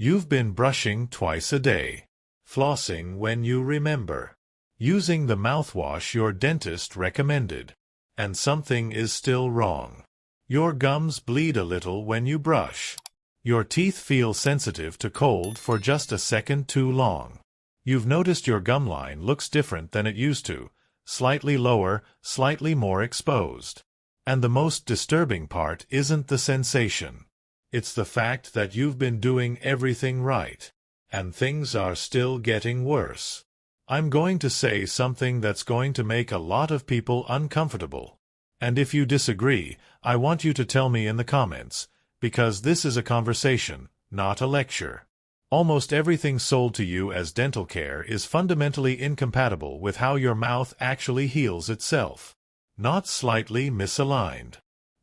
You've been brushing twice a day, flossing when you remember, using the mouthwash your dentist recommended, and something is still wrong. Your gums bleed a little when you brush. Your teeth feel sensitive to cold for just a second too long. You've noticed your gum line looks different than it used to, slightly lower, slightly more exposed. And the most disturbing part isn't the sensation. It's the fact that you've been doing everything right, and things are still getting worse. I'm going to say something that's going to make a lot of people uncomfortable. And if you disagree, I want you to tell me in the comments, because this is a conversation, not a lecture. Almost everything sold to you as dental care is fundamentally incompatible with how your mouth actually heals itself. Not slightly misaligned.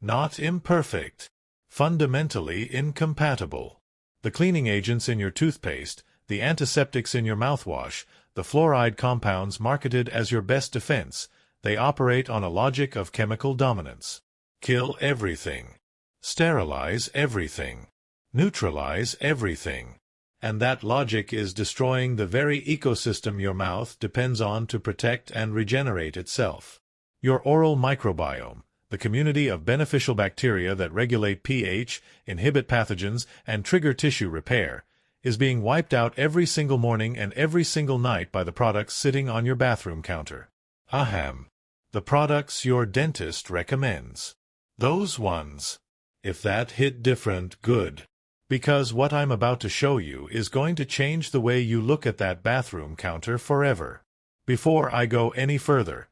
Not imperfect. Fundamentally incompatible. The cleaning agents in your toothpaste, the antiseptics in your mouthwash, the fluoride compounds marketed as your best defense, they operate on a logic of chemical dominance. Kill everything. Sterilize everything. Neutralize everything. And that logic is destroying the very ecosystem your mouth depends on to protect and regenerate itself. Your oral microbiome, the community of beneficial bacteria that regulate pH, inhibit pathogens, and trigger tissue repair, is being wiped out every single morning and every single night by the products sitting on your bathroom counter. Ahem. The products your dentist recommends. Those ones. If that hit different, good. Because what I'm about to show you is going to change the way you look at that bathroom counter forever. Before I go any further,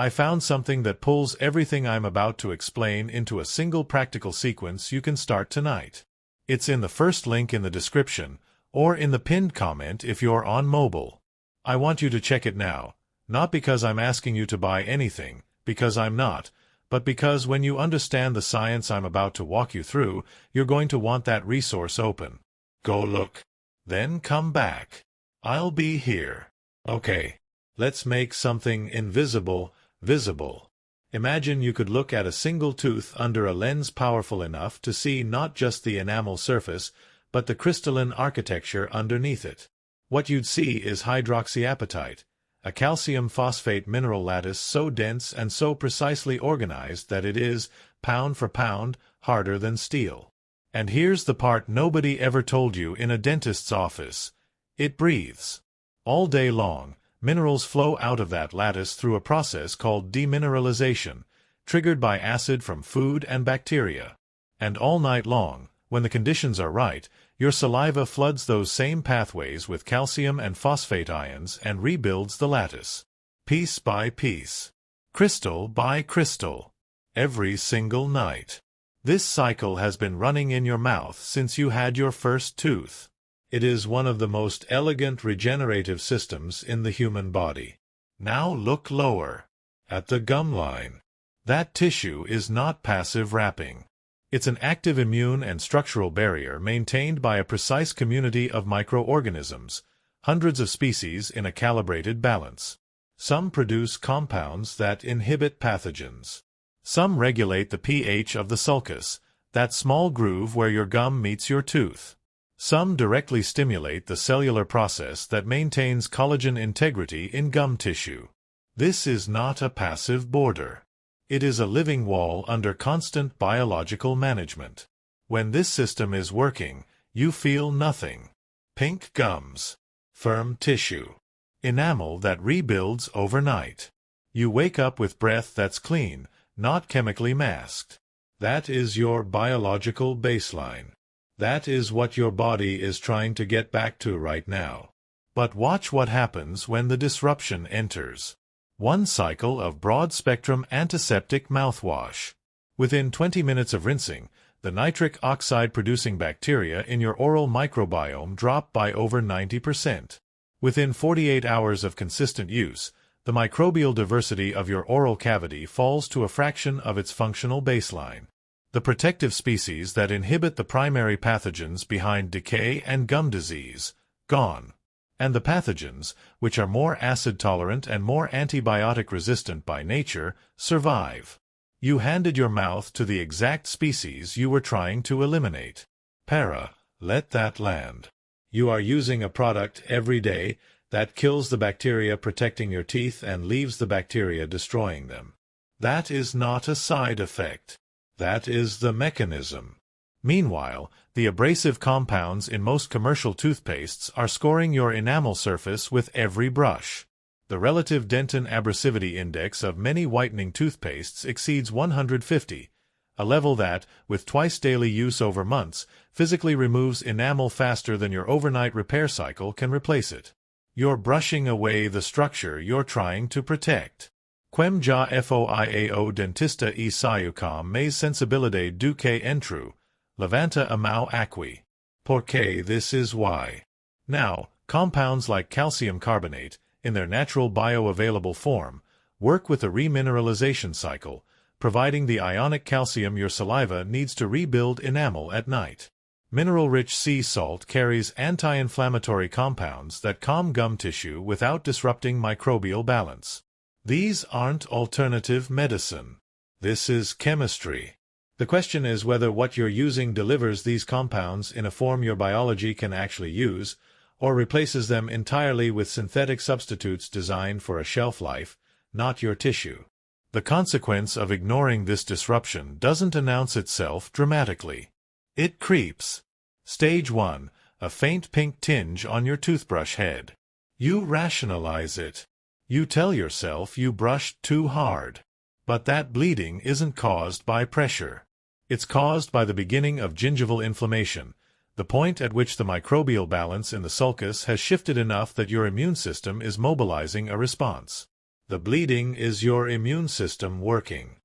I found something that pulls everything I'm about to explain into a single practical sequence you can start tonight. It's in the first link in the description, or in the pinned comment if you're on mobile. I want you to check it now, not because I'm asking you to buy anything, because I'm not, but because when you understand the science I'm about to walk you through, you're going to want that resource open. Go look. Then come back. I'll be here. Okay. Let's make something invisible visible. Imagine you could look at a single tooth under a lens powerful enough to see not just the enamel surface, but the crystalline architecture underneath it. What you'd see is hydroxyapatite, a calcium phosphate mineral lattice so dense and so precisely organized that it is, pound for pound, harder than steel. And here's the part nobody ever told you in a dentist's office. It breathes. All day long, minerals flow out of that lattice through a process called remineralization, triggered by acid from food and bacteria. And all night long, when the conditions are right, your saliva floods those same pathways with calcium and phosphate ions and rebuilds the lattice. Piece by piece. Crystal by crystal. Every single night. This cycle has been running in your mouth since you had your first tooth. It is one of the most elegant regenerative systems in the human body. Now look lower. At the gum line. That tissue is not passive wrapping. It's an active immune and structural barrier maintained by a precise community of microorganisms, hundreds of species in a calibrated balance. Some produce compounds that inhibit pathogens. Some regulate the pH of the sulcus, that small groove where your gum meets your tooth. Some directly stimulate the cellular process that maintains collagen integrity in gum tissue. This is not a passive border. It is a living wall under constant biological management. When this system is working, you feel nothing. Pink gums. Firm tissue. Enamel that rebuilds overnight. You wake up with breath that's clean, not chemically masked. That is your biological baseline. That is what your body is trying to get back to right now. But watch what happens when the disruption enters. One cycle of broad-spectrum antiseptic mouthwash. Within 20 minutes of rinsing, the nitric oxide-producing bacteria in your oral microbiome drop by over 90%. Within 48 hours of consistent use, the microbial diversity of your oral cavity falls to a fraction of its functional baseline. The protective species that inhibit the primary pathogens behind decay and gum disease, gone. And the pathogens, which are more acid-tolerant and more antibiotic-resistant by nature, survive. You handed your mouth to the exact species you were trying to eliminate. Let that land. You are using a product every day that kills the bacteria protecting your teeth and leaves the bacteria destroying them. That is not a side effect. That is the mechanism. Meanwhile, the abrasive compounds in most commercial toothpastes are scoring your enamel surface with every brush. The relative dentin abrasivity index of many whitening toothpastes exceeds 150, a level that, with twice daily use over months, physically removes enamel faster than your overnight repair cycle can replace it. You're brushing away the structure you're trying to protect. Quem ja foiao dentista e sayucam mais sensibilidade do que entru, levanta a mão aqui. Porque this is why. Now, compounds like calcium carbonate, in their natural bioavailable form, work with a remineralization cycle, providing the ionic calcium your saliva needs to rebuild enamel at night. Mineral-rich sea salt carries anti-inflammatory compounds that calm gum tissue without disrupting microbial balance. These aren't alternative medicine. This is chemistry. The question is whether what you're using delivers these compounds in a form your biology can actually use, or replaces them entirely with synthetic substitutes designed for a shelf life, not your tissue. The consequence of ignoring this disruption doesn't announce itself dramatically. It creeps. Stage 1. A faint pink tinge on your toothbrush head. You rationalize it. You tell yourself you brushed too hard. But that bleeding isn't caused by pressure. It's caused by the beginning of gingival inflammation, the point at which the microbial balance in the sulcus has shifted enough that your immune system is mobilizing a response. The bleeding is your immune system working.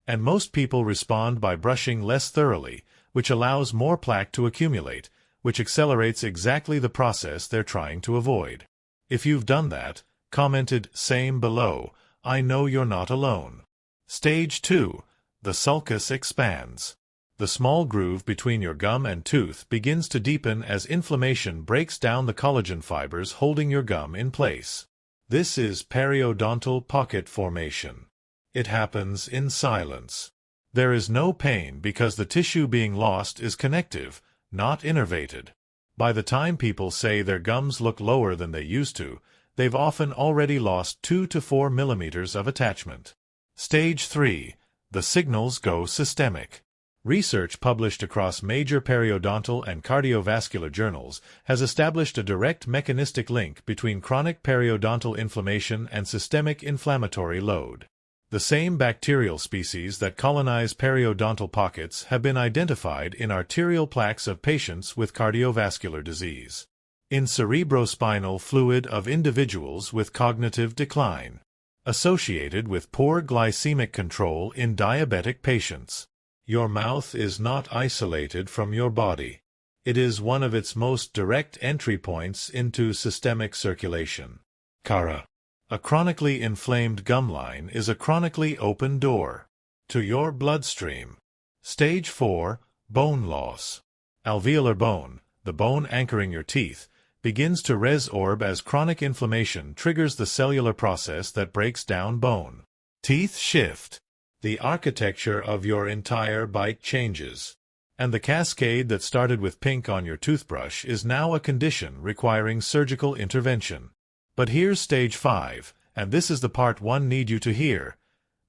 And most people respond by brushing less thoroughly, which allows more plaque to accumulate, which accelerates exactly the process they're trying to avoid. If you've done that, commented same below, I know you're not alone. Stage 2. The sulcus expands. The small groove between your gum and tooth begins to deepen as inflammation breaks down the collagen fibers holding your gum in place. This is periodontal pocket formation. It happens in silence. There is no pain because the tissue being lost is connective, not innervated. By the time people say their gums look lower than they used to, they've often already lost 2 to 4 millimeters of attachment. Stage 3. The signals go systemic. Research published across major periodontal and cardiovascular journals has established a direct mechanistic link between chronic periodontal inflammation and systemic inflammatory load. The same bacterial species that colonize periodontal pockets have been identified in arterial plaques of patients with cardiovascular disease, in cerebrospinal fluid of individuals with cognitive decline, associated with poor glycemic control in diabetic patients. Your mouth is not isolated from your body. It is one of its most direct entry points into systemic circulation. Cara. A chronically inflamed gum line is a chronically open door to your bloodstream. Stage 4. Bone loss. Alveolar bone, the bone anchoring your teeth, begins to resorb as chronic inflammation triggers the cellular process that breaks down bone. Teeth shift. The architecture of your entire bite changes. And the cascade that started with pink on your toothbrush is now a condition requiring surgical intervention. But here's stage 5, and this is the part one need you to hear.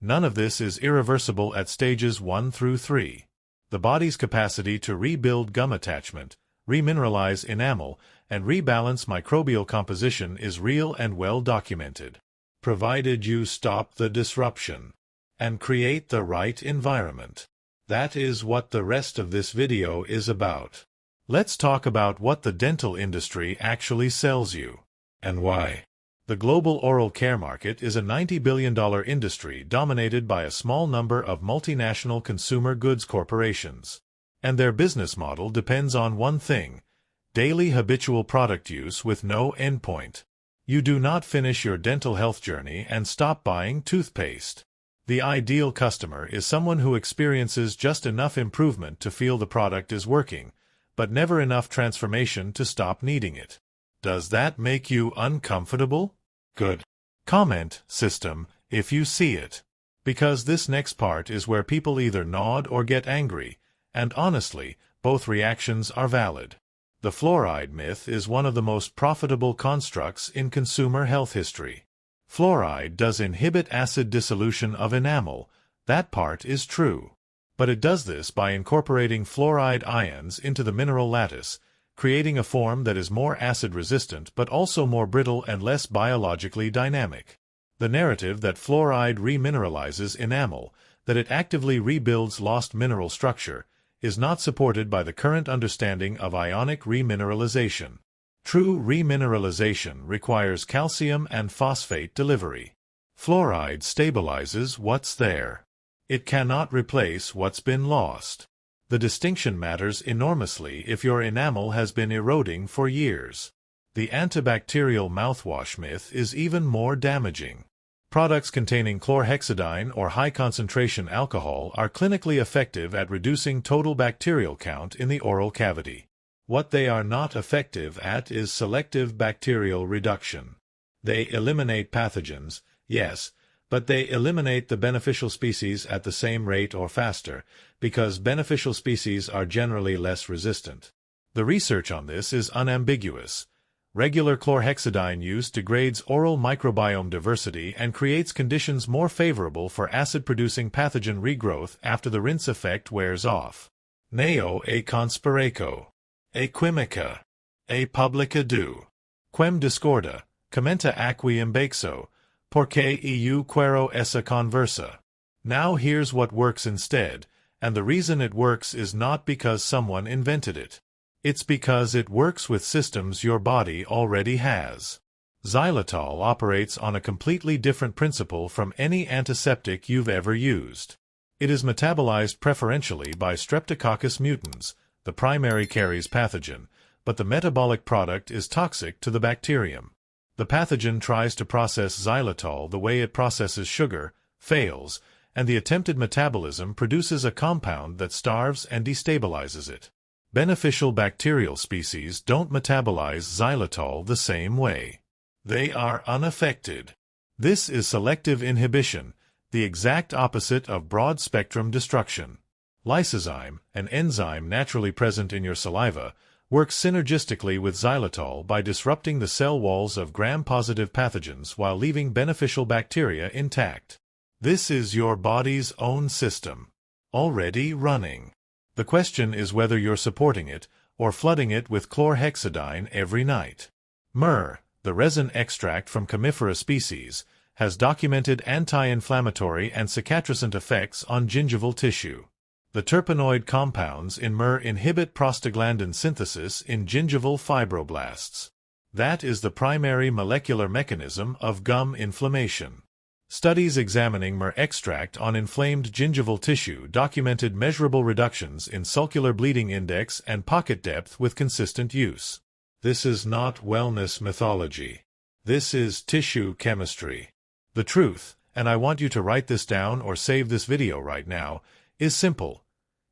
None of this is irreversible at stages 1 through 3. The body's capacity to rebuild gum attachment, remineralize enamel, and rebalance microbial composition is real and well documented, provided you stop the disruption and create the right environment. That is what the rest of this video is about. Let's talk about what the dental industry actually sells you, and why. The global oral care market is a $90 billion industry dominated by a small number of multinational consumer goods corporations. And their business model depends on one thing: daily habitual product use with no endpoint. You do not finish your dental health journey and stop buying toothpaste. The ideal customer is someone who experiences just enough improvement to feel the product is working, but never enough transformation to stop needing it. Does that make you uncomfortable? Good. Comment, system, if you see it. Because this next part is where people either nod or get angry, and honestly, both reactions are valid. The fluoride myth is one of the most profitable constructs in consumer health history. Fluoride does inhibit acid dissolution of enamel, that part is true. But it does this by incorporating fluoride ions into the mineral lattice, creating a form that is more acid-resistant but also more brittle and less biologically dynamic. The narrative that fluoride remineralizes enamel, that it actively rebuilds lost mineral structure, is not supported by the current understanding of ionic remineralization. True remineralization requires calcium and phosphate delivery. Fluoride stabilizes what's there. It cannot replace what's been lost. The distinction matters enormously if your enamel has been eroding for years. The antibacterial mouthwash myth is even more damaging. Products containing chlorhexidine or high-concentration alcohol are clinically effective at reducing total bacterial count in the oral cavity. What they are not effective at is selective bacterial reduction. They eliminate pathogens, yes, but they eliminate the beneficial species at the same rate or faster, because beneficial species are generally less resistant. The research on this is unambiguous. Regular chlorhexidine use degrades oral microbiome diversity and creates conditions more favorable for acid-producing pathogen regrowth after the rinse effect wears off. Neo e conspiraco. E quimica. E publica do. Quem discorda, commenta aqui imbexo, porque eu quero essa conversa. Now here's what works instead, and the reason it works is not because someone invented it. It's because it works with systems your body already has. Xylitol operates on a completely different principle from any antiseptic you've ever used. It is metabolized preferentially by Streptococcus mutans, the primary caries pathogen, but the metabolic product is toxic to the bacterium. The pathogen tries to process xylitol the way it processes sugar, fails, and the attempted metabolism produces a compound that starves and destabilizes it. Beneficial bacterial species don't metabolize xylitol the same way. They are unaffected. This is selective inhibition, the exact opposite of broad-spectrum destruction. Lysozyme, an enzyme naturally present in your saliva, works synergistically with xylitol by disrupting the cell walls of gram-positive pathogens while leaving beneficial bacteria intact. This is your body's own system, already running. The question is whether you're supporting it or flooding it with chlorhexidine every night. Myrrh, the resin extract from Commiphora species, has documented anti-inflammatory and cicatrisant effects on gingival tissue. The terpenoid compounds in myrrh inhibit prostaglandin synthesis in gingival fibroblasts. That is the primary molecular mechanism of gum inflammation. Studies examining myrrh extract on inflamed gingival tissue documented measurable reductions in sulcular bleeding index and pocket depth with consistent use. This is not wellness mythology. This is tissue chemistry. The truth, and I want you to write this down or save this video right now, is simple.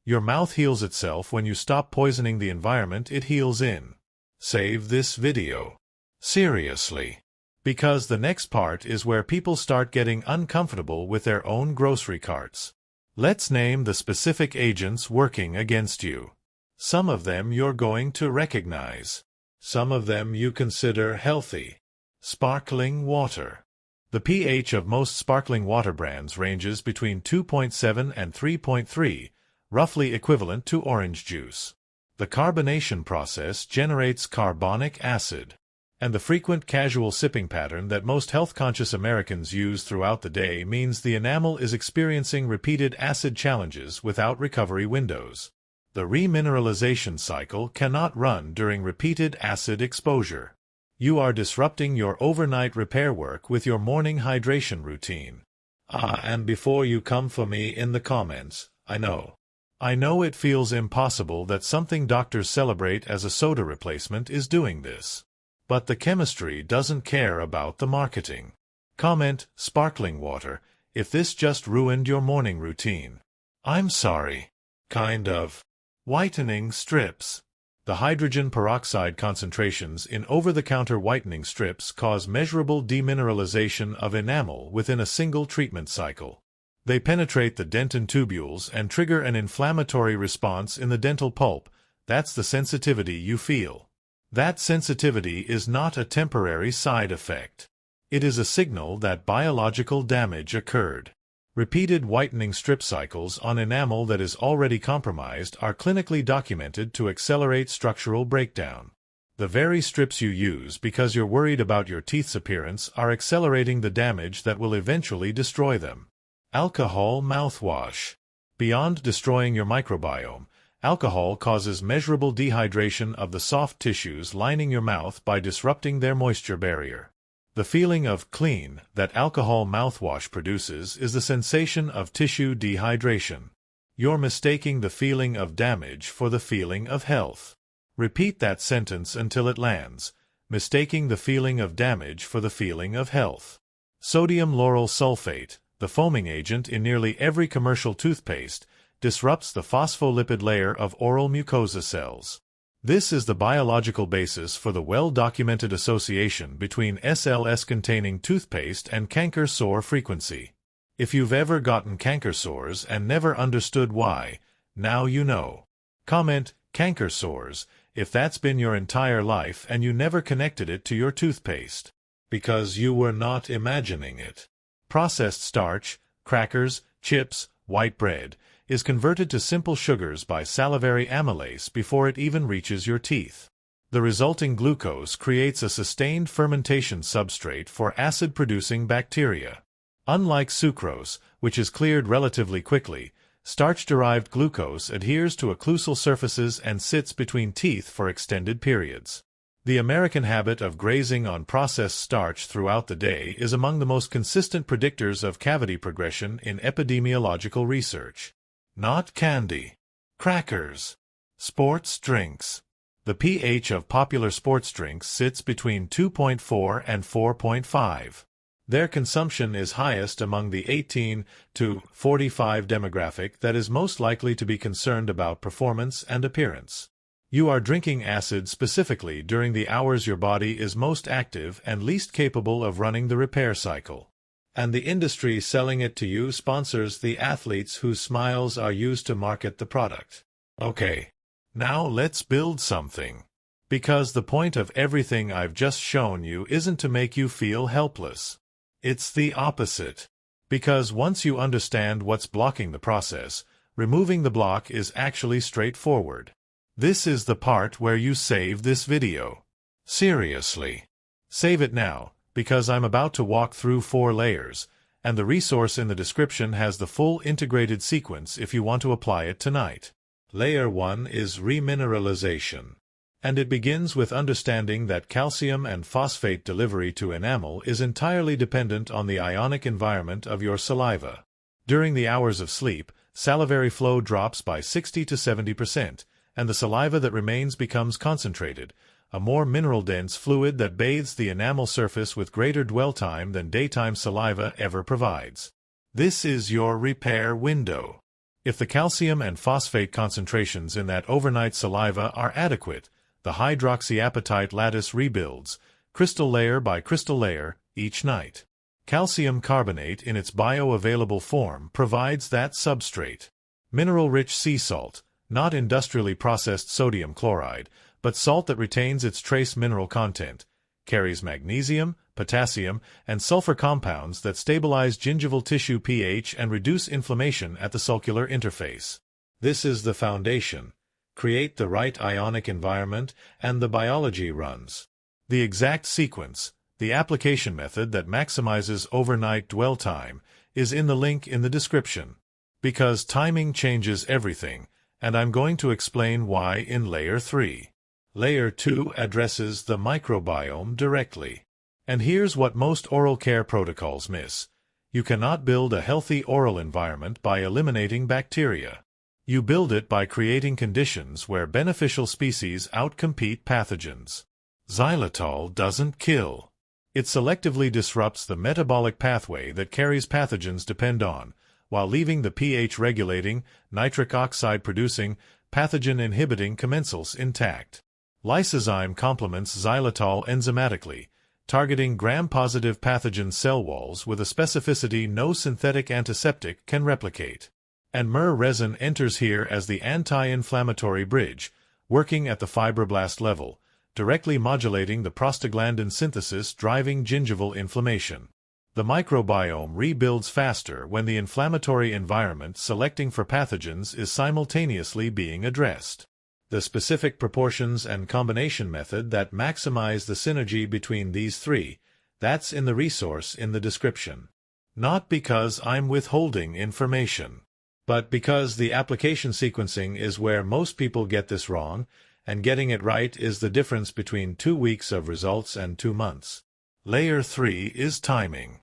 Your mouth heals itself when you stop poisoning the environment it heals in. Save this video. Seriously. Because the next part is where people start getting uncomfortable with their own grocery carts. Let's name the specific agents working against you. Some of them you're going to recognize. Some of them you consider healthy. Sparkling water. The pH of most sparkling water brands ranges between 2.7 and 3.3, roughly equivalent to orange juice. The carbonation process generates carbonic acid. And the frequent casual sipping pattern that most health-conscious Americans use throughout the day means the enamel is experiencing repeated acid challenges without recovery windows. The remineralization cycle cannot run during repeated acid exposure. You are disrupting your overnight repair work with your morning hydration routine. And before you come for me in the comments, I know it feels impossible that something doctors celebrate as a soda replacement is doing this. But the chemistry doesn't care about the marketing. Comment, sparkling water, if this just ruined your morning routine. I'm sorry. Kind of. Whitening strips. The hydrogen peroxide concentrations in over-the-counter whitening strips cause measurable demineralization of enamel within a single treatment cycle. They penetrate the dentin tubules and trigger an inflammatory response in the dental pulp, That's the sensitivity you feel. That sensitivity is not a temporary side effect. It is a signal that biological damage occurred. Repeated whitening strip cycles on enamel that is already compromised are clinically documented to accelerate structural breakdown. The very strips you use because you're worried about your teeth's appearance are accelerating the damage that will eventually destroy them. Alcohol mouthwash. Beyond destroying your microbiome, alcohol causes measurable dehydration of the soft tissues lining your mouth by disrupting their moisture barrier. The feeling of clean that alcohol mouthwash produces is the sensation of tissue dehydration. You're mistaking the feeling of damage for the feeling of health. Repeat that sentence until it lands, mistaking the feeling of damage for the feeling of health. Sodium lauryl sulfate, the foaming agent in nearly every commercial toothpaste, disrupts the phospholipid layer of oral mucosa cells. This is the biological basis for the well-documented association between SLS-containing toothpaste and canker sore frequency. If you've ever gotten canker sores and never understood why, now you know. Comment, canker sores, if that's been your entire life and you never connected it to your toothpaste. Because you were not imagining it. Processed starch, crackers, chips, white bread, is converted to simple sugars by salivary amylase before it even reaches your teeth. The resulting glucose creates a sustained fermentation substrate for acid-producing bacteria. Unlike sucrose, which is cleared relatively quickly, starch-derived glucose adheres to occlusal surfaces and sits between teeth for extended periods. The American habit of grazing on processed starch throughout the day is among the most consistent predictors of cavity progression in epidemiological research. Not candy. Crackers. Sports drinks. The pH of popular sports drinks sits between 2.4 and 4.5. Their consumption is highest among the 18 to 45 demographic that is most likely to be concerned about performance and appearance. You are drinking acid specifically during the hours your body is most active and least capable of running the repair cycle. And the industry selling it to you sponsors the athletes whose smiles are used to market the product. Okay, now let's build something. Because the point of everything I've just shown you isn't to make you feel helpless. It's the opposite. Because once you understand what's blocking the process, removing the block is actually straightforward. This is the part where you save this video. Seriously. Save it now, because I'm about to walk through 4 layers, and the resource in the description has the full integrated sequence if you want to apply it tonight. Layer 1 is remineralization. And it begins with understanding that calcium and phosphate delivery to enamel is entirely dependent on the ionic environment of your saliva. During the hours of sleep, salivary flow drops by 60 to 70%, and the saliva that remains becomes concentrated, a more mineral-dense fluid that bathes the enamel surface with greater dwell time than daytime saliva ever provides. This is your repair window. If the calcium and phosphate concentrations in that overnight saliva are adequate, the hydroxyapatite lattice rebuilds, crystal layer by crystal layer, each night. Calcium carbonate in its bioavailable form provides that substrate. Mineral-rich sea salt, not industrially processed sodium chloride, but salt that retains its trace mineral content, carries magnesium, potassium, and sulfur compounds that stabilize gingival tissue pH and reduce inflammation at the sulcular interface. This is the foundation. Create the right ionic environment, and the biology runs. The exact sequence, the application method that maximizes overnight dwell time, is in the link in the description. Because timing changes everything, and I'm going to explain why in Layer 3. Layer 2 addresses the microbiome directly. And here's what most oral care protocols miss. You cannot build a healthy oral environment by eliminating bacteria. You build it by creating conditions where beneficial species outcompete pathogens. Xylitol doesn't kill. It selectively disrupts the metabolic pathway that carries pathogens depend on, while leaving the pH-regulating, nitric oxide-producing, pathogen-inhibiting commensals intact. Lysozyme complements xylitol enzymatically, targeting gram-positive pathogen cell walls with a specificity no synthetic antiseptic can replicate. And myrrh resin enters here as the anti-inflammatory bridge, working at the fibroblast level, directly modulating the prostaglandin synthesis driving gingival inflammation. The microbiome rebuilds faster when the inflammatory environment selecting for pathogens is simultaneously being addressed. The specific proportions and combination method that maximize the synergy between these three, that's in the resource in the description. Not because I'm withholding information, but because the application sequencing is where most people get this wrong, and getting it right is the difference between 2 weeks of results and 2 months. Layer 3 is timing.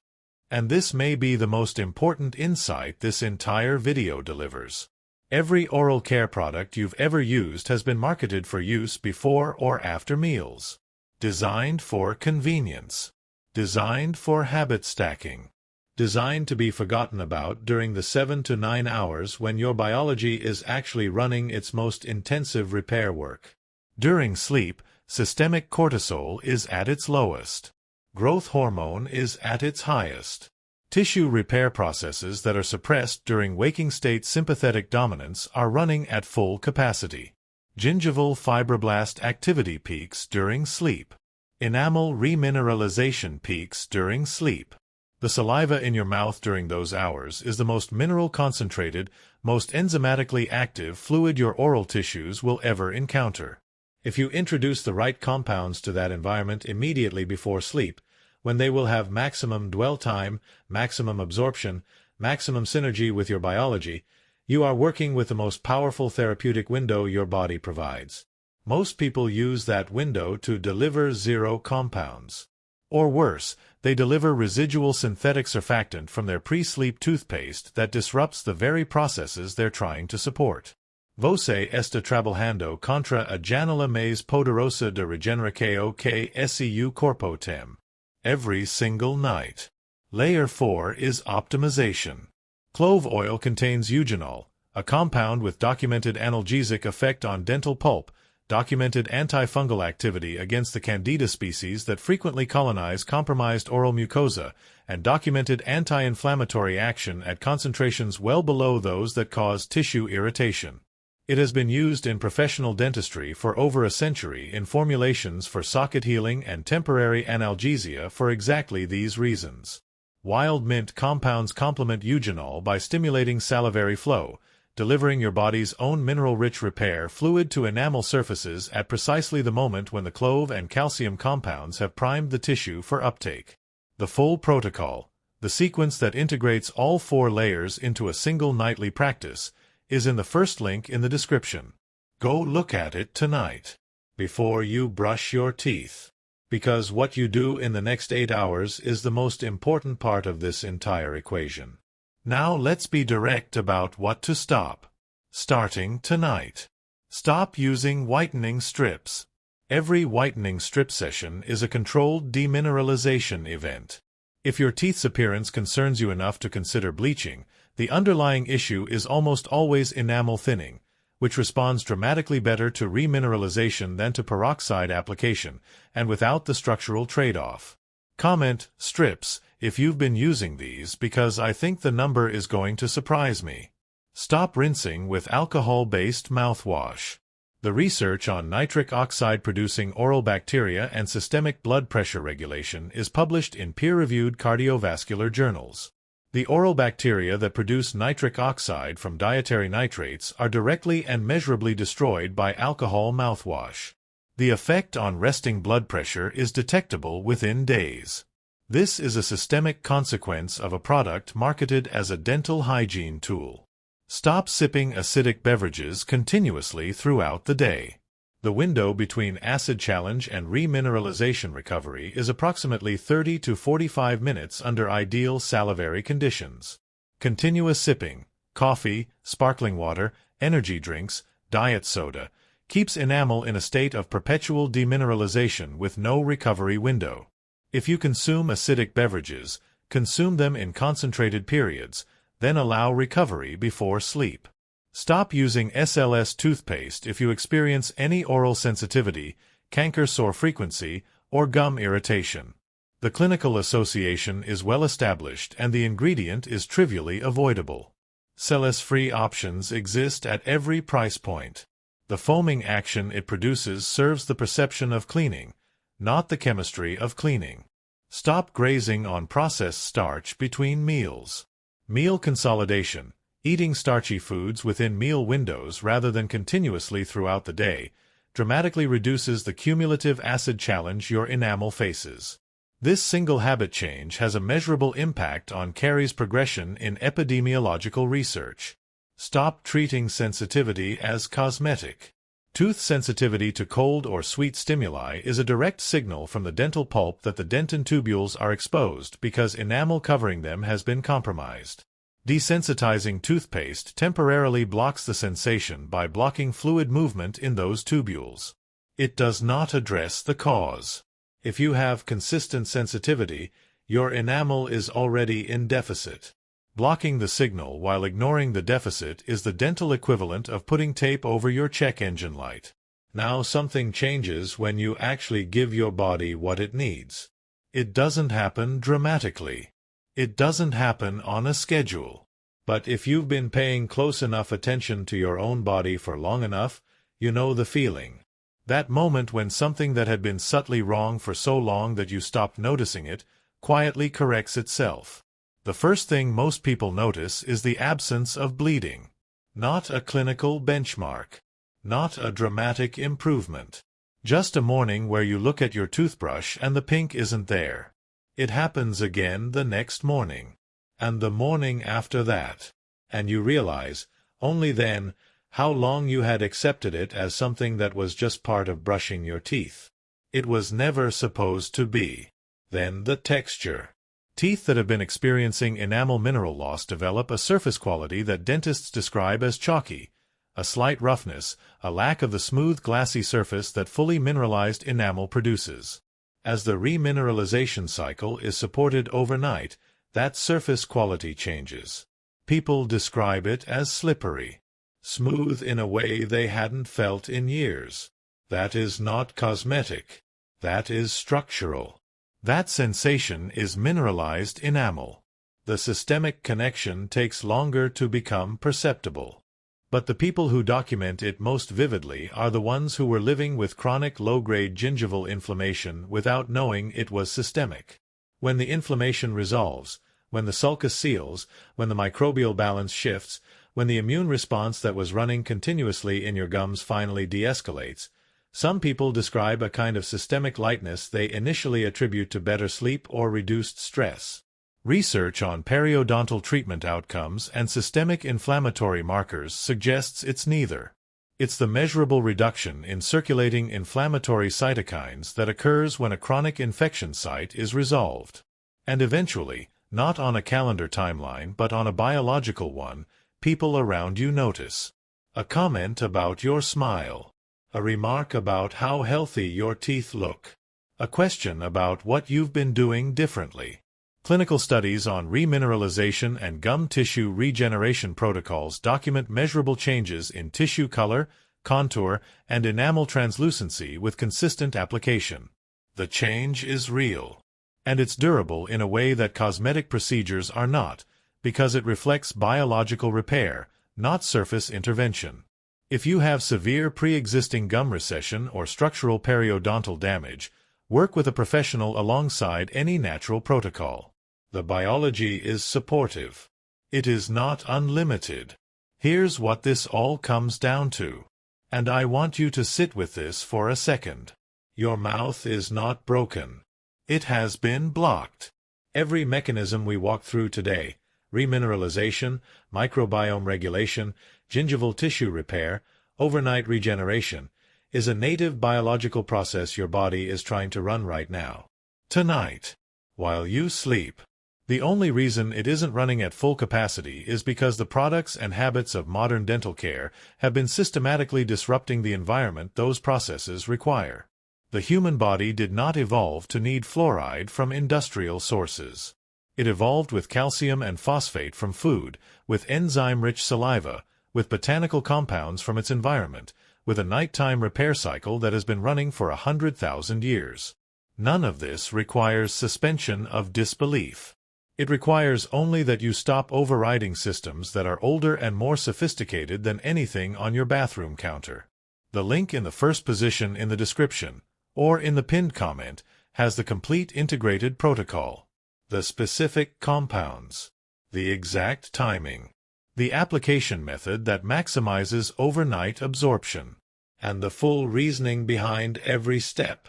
And this may be the most important insight this entire video delivers. Every oral care product you've ever used has been marketed for use before or after meals. Designed for convenience. Designed for habit stacking. Designed to be forgotten about during the 7 to 9 hours when your biology is actually running its most intensive repair work. During sleep, systemic cortisol is at its lowest. Growth hormone is at its highest. Tissue repair processes that are suppressed during waking state sympathetic dominance are running at full capacity. Gingival fibroblast activity peaks during sleep. Enamel remineralization peaks during sleep. The saliva in your mouth during those hours is the most mineral-concentrated, most enzymatically active fluid your oral tissues will ever encounter. If you introduce the right compounds to that environment immediately before sleep, when they will have maximum dwell time, maximum absorption, maximum synergy with your biology, you are working with the most powerful therapeutic window your body provides. Most people use that window to deliver zero compounds. Or worse, they deliver residual synthetic surfactant from their pre-sleep toothpaste that disrupts the very processes they're trying to support. Você está trabalhando contra a janela mais poderosa de regeneração que seu corpo tem. Every single night. Layer 4 is optimization. Clove oil contains eugenol, a compound with documented analgesic effect on dental pulp, documented antifungal activity against the Candida species that frequently colonize compromised oral mucosa, and documented anti-inflammatory action at concentrations well below those that cause tissue irritation. It has been used in professional dentistry for over a century in formulations for socket healing and temporary analgesia for exactly these reasons. Wild mint compounds complement eugenol by stimulating salivary flow, delivering your body's own mineral-rich repair fluid to enamel surfaces at precisely the moment when the clove and calcium compounds have primed the tissue for uptake. The full protocol, the sequence that integrates all 4 layers into a single nightly practice, is in the first link in the description. Go look at it tonight, before you brush your teeth. Because what you do in the next 8 hours is the most important part of this entire equation. Now let's be direct about what to stop. Starting tonight. Stop using whitening strips. Every whitening strip session is a controlled demineralization event. If your teeth's appearance concerns you enough to consider bleaching, the underlying issue is almost always enamel thinning, which responds dramatically better to remineralization than to peroxide application, and without the structural trade-off. Comment, strips, if you've been using these because I think the number is going to surprise me. Stop rinsing with alcohol-based mouthwash. The research on nitric oxide-producing oral bacteria and systemic blood pressure regulation is published in peer-reviewed cardiovascular journals. The oral bacteria that produce nitric oxide from dietary nitrates are directly and measurably destroyed by alcohol mouthwash. The effect on resting blood pressure is detectable within days. This is a systemic consequence of a product marketed as a dental hygiene tool. Stop sipping acidic beverages continuously throughout the day. The window between acid challenge and remineralization recovery is approximately 30 to 45 minutes under ideal salivary conditions. Continuous sipping, coffee, sparkling water, energy drinks, diet soda, keeps enamel in a state of perpetual demineralization with no recovery window. If you consume acidic beverages, consume them in concentrated periods, then allow recovery before sleep. Stop using SLS toothpaste if you experience any oral sensitivity, canker sore frequency, or gum irritation. The clinical association is well established and the ingredient is trivially avoidable. SLS-free options exist at every price point. The foaming action it produces serves the perception of cleaning, not the chemistry of cleaning. Stop grazing on processed starch between meals. Meal consolidation, eating starchy foods within meal windows rather than continuously throughout the day, dramatically reduces the cumulative acid challenge your enamel faces. This single habit change has a measurable impact on caries progression in epidemiological research. Stop treating sensitivity as cosmetic. Tooth sensitivity to cold or sweet stimuli is a direct signal from the dental pulp that the dentin tubules are exposed because enamel covering them has been compromised. Desensitizing toothpaste temporarily blocks the sensation by blocking fluid movement in those tubules. It does not address the cause. If you have consistent sensitivity, your enamel is already in deficit. Blocking the signal while ignoring the deficit is the dental equivalent of putting tape over your check engine light. Now something changes when you actually give your body what it needs. It doesn't happen dramatically. It doesn't happen on a schedule. But if you've been paying close enough attention to your own body for long enough, you know the feeling. That moment when something that had been subtly wrong for so long that you stopped noticing it, quietly corrects itself. The first thing most people notice is the absence of bleeding. Not a clinical benchmark. Not a dramatic improvement. Just a morning where you look at your toothbrush and the pink isn't there. It happens again the next morning. And the morning after that. And you realize, only then, how long you had accepted it as something that was just part of brushing your teeth. It was never supposed to be. Then the texture. Teeth that have been experiencing enamel mineral loss develop a surface quality that dentists describe as chalky, a slight roughness, a lack of the smooth glassy surface that fully mineralized enamel produces. As the remineralization cycle is supported overnight, that surface quality changes. People describe it as slippery, smooth in a way they hadn't felt in years. That is not cosmetic. That is structural. That sensation is mineralized enamel. The systemic connection takes longer to become perceptible. But the people who document it most vividly are the ones who were living with chronic low-grade gingival inflammation without knowing it was systemic. When the inflammation resolves, when the sulcus seals, when the microbial balance shifts, when the immune response that was running continuously in your gums finally de-escalates, some people describe a kind of systemic lightness they initially attribute to better sleep or reduced stress. Research on periodontal treatment outcomes and systemic inflammatory markers suggests it's neither. It's the measurable reduction in circulating inflammatory cytokines that occurs when a chronic infection site is resolved. And eventually, not on a calendar timeline but on a biological one, people around you notice. A comment about your smile. A remark about how healthy your teeth look. A question about what you've been doing differently. Clinical studies on remineralization and gum tissue regeneration protocols document measurable changes in tissue color, contour, and enamel translucency with consistent application. The change is real. And it's durable in a way that cosmetic procedures are not, because it reflects biological repair, not surface intervention. If you have severe pre-existing gum recession or structural periodontal damage, work with a professional alongside any natural protocol. The biology is supportive. It is not unlimited. Here's what this all comes down to. And I want you to sit with this for a second. Your mouth is not broken. It has been blocked. Every mechanism we walk through today, remineralization, microbiome regulation, gingival tissue repair, overnight regeneration, is a native biological process your body is trying to run right now. Tonight. While you sleep. The only reason it isn't running at full capacity is because the products and habits of modern dental care have been systematically disrupting the environment those processes require. The human body did not evolve to need fluoride from industrial sources. It evolved with calcium and phosphate from food, with enzyme-rich saliva, with botanical compounds from its environment, with a nighttime repair cycle that has been running for 100,000 years. None of this requires suspension of disbelief. It requires only that you stop overriding systems that are older and more sophisticated than anything on your bathroom counter. The link in the first position in the description, or in the pinned comment, has the complete integrated protocol, the specific compounds, the exact timing, the application method that maximizes overnight absorption, and the full reasoning behind every step.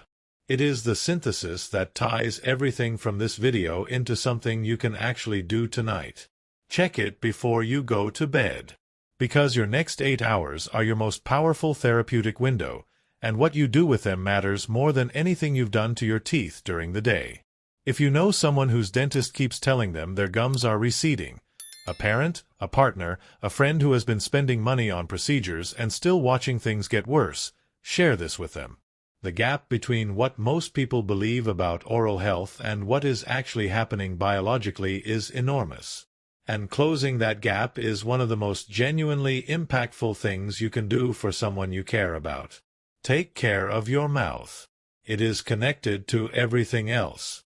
It is the synthesis that ties everything from this video into something you can actually do tonight. Check it before you go to bed. Because your next 8 hours are your most powerful therapeutic window, and what you do with them matters more than anything you've done to your teeth during the day. If you know someone whose dentist keeps telling them their gums are receding, a parent, a partner, a friend who has been spending money on procedures and still watching things get worse, share this with them. The gap between what most people believe about oral health and what is actually happening biologically is enormous. And closing that gap is one of the most genuinely impactful things you can do for someone you care about. Take care of your mouth. It is connected to everything else.